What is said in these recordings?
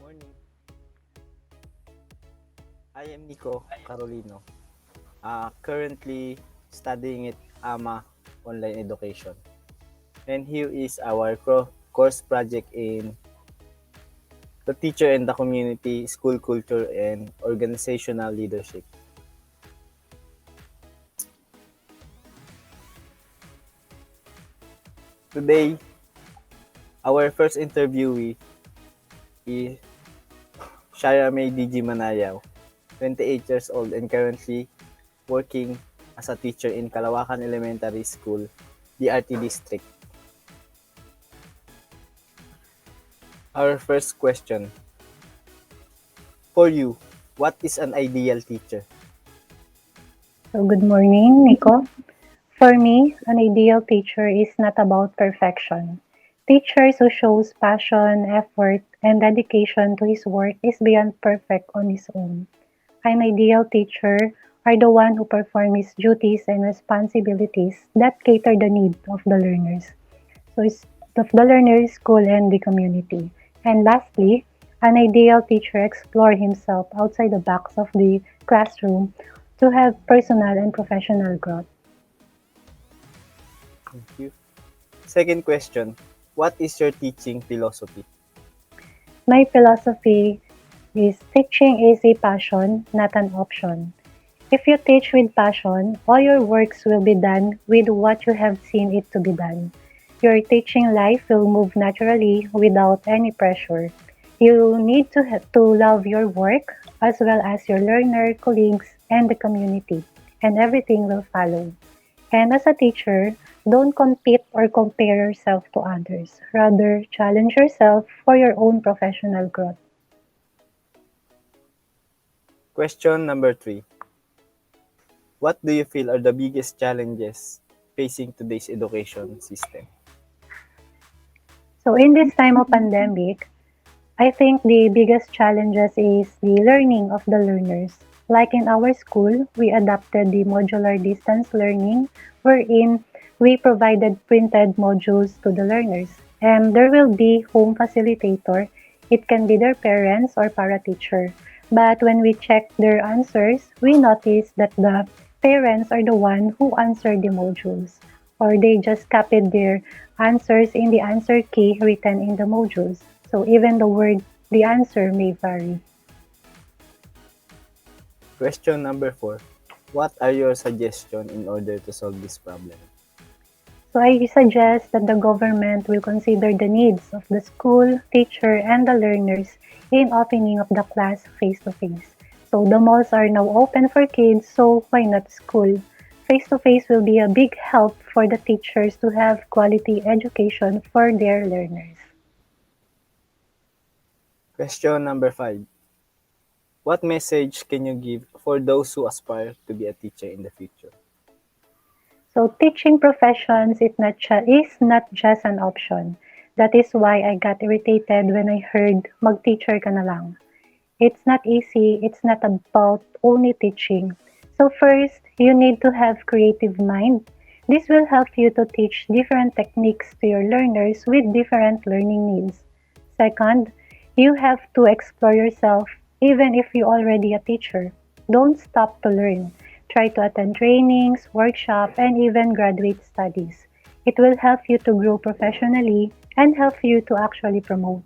morning. I am Nikko Carolino, currently studying at AMA Online Education. And here is our course project in the teacher and the community, school culture, and organizational leadership. Today, our first interviewee is Shara May DG Manayaw, 28 years old and currently working as a teacher in Kalawakan Elementary School, DRT District. Our first question. For you, what is an ideal teacher? So good morning, Nico. For me, an ideal teacher is not about perfection. Teachers who shows passion, effort, and dedication to his work is beyond perfect on his own. An ideal teacher are the one who perform his duties and responsibilities that cater the need of the learners. So it's of the learner, school, and the community. And lastly, an ideal teacher explore himself outside the box of the classroom to have personal and professional growth. Thank you. Second question. What is your teaching philosophy? My philosophy is teaching is a passion, not an option. If you teach with passion, all your works will be done with what you have seen it to be done. Your teaching life will move naturally without any pressure. You need to love your work as well as your learner, colleagues, and the community, and everything will follow. And as a teacher, don't compete or compare yourself to others. Rather, challenge yourself for your own professional growth. Question number 3. What do you feel are the biggest challenges facing today's education system? So in this time of pandemic, I think the biggest challenges is the learning of the learners. Like in our school, we adopted the modular distance learning wherein we provided printed modules to the learners. And there will be home facilitator. It can be their parents or para teacher. But when we check their answers, we notice that the parents are the one who answered the modules, or they just copied their answers in the answer key written in the modules. So even the word, the answer may vary. Question number 4. What are your suggestions in order to solve this problem? So I suggest that the government will consider the needs of the school, teacher, and the learners in opening of the class face-to-face. So the malls are now open for kids, so why not school? Face-to-face will be a big help for the teachers to have quality education for their learners. Question number 5. What message can you give for those who aspire to be a teacher in the future? So teaching professions is not just an option. That is why I got irritated when I heard mag-teacher ka na lang. It's not easy. It's not about only teaching. So first, you need to have creative mind. This will help you to teach different techniques to your learners with different learning needs. Second, you have to explore yourself even if you're already a teacher. Don't stop to learn. Try to attend trainings, workshops, and even graduate studies. It will help you to grow professionally and help you to actually promote.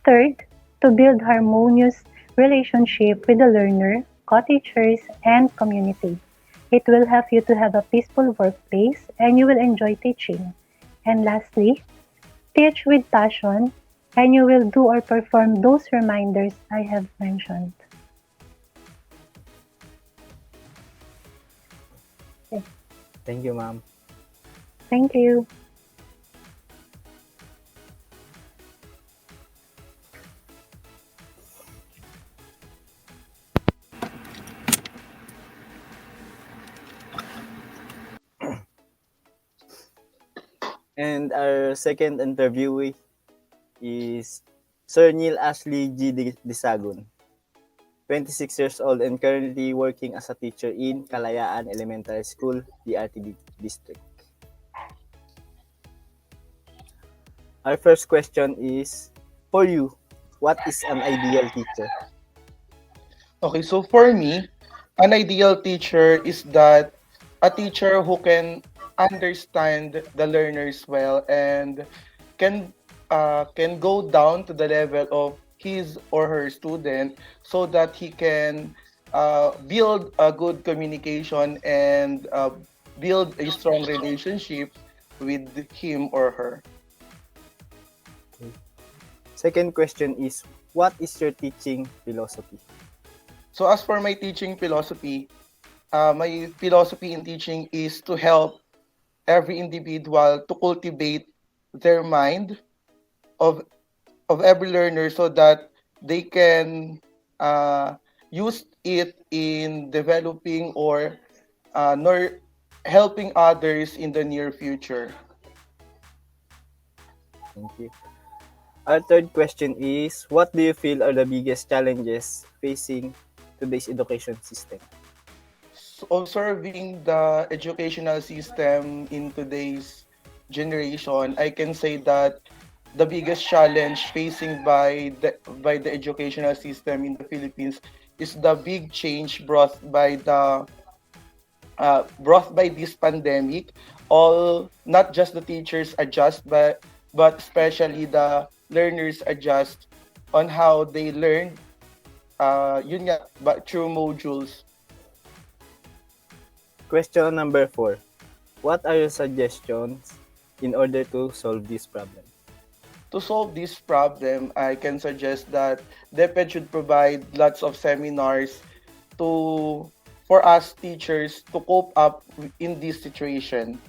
Third, to build harmonious relationship with the learner, co-teachers, and community. It will help you to have a peaceful workplace and you will enjoy teaching. And lastly, teach with passion and you will do or perform those reminders I have mentioned. Okay. Thank you, ma'am. Thank you. And our second interviewee is Sir Neil Ashley G. Disagun, 26 years old and currently working as a teacher in Kalayaan Elementary School, DRT District. Our first question is, for you, what is an ideal teacher? Okay, so for me, an ideal teacher is that a teacher who can understand the learners well and can can go down to the level of his or her student so that he can build a good communication and build a strong relationship with him or her. Okay. Second question is, what is your teaching philosophy? So as for my teaching philosophy, my philosophy in teaching is to help every individual to cultivate their mind of every learner so that they can uh, use it in developing or nor helping others in the near future. Thank you. Our third question is, what do you feel are the biggest challenges facing today's education system? So observing the educational system in today's generation, I can say that the biggest challenge facing by the educational system in the Philippines is the big change brought by this pandemic. All not just the teachers adjust, but especially the learners adjust on how they learn. Yun nga, but through modules. Question number 4. What are your suggestions in order to solve this problem? To solve this problem, I can suggest that DepEd should provide lots of seminars to for us teachers to cope up in this situation.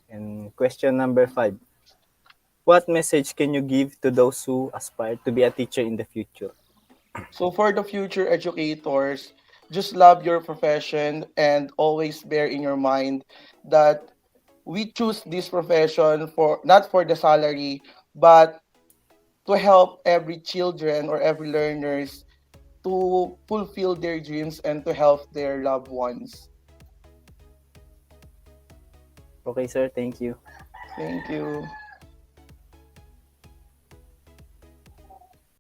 And question number 5. What message can you give to those who aspire to be a teacher in the future? So for the future educators, just love your profession and always bear in your mind that we choose this profession for not for the salary, but to help every children or every learners to fulfill their dreams and to help their loved ones. Okay, sir. Thank you. Thank you.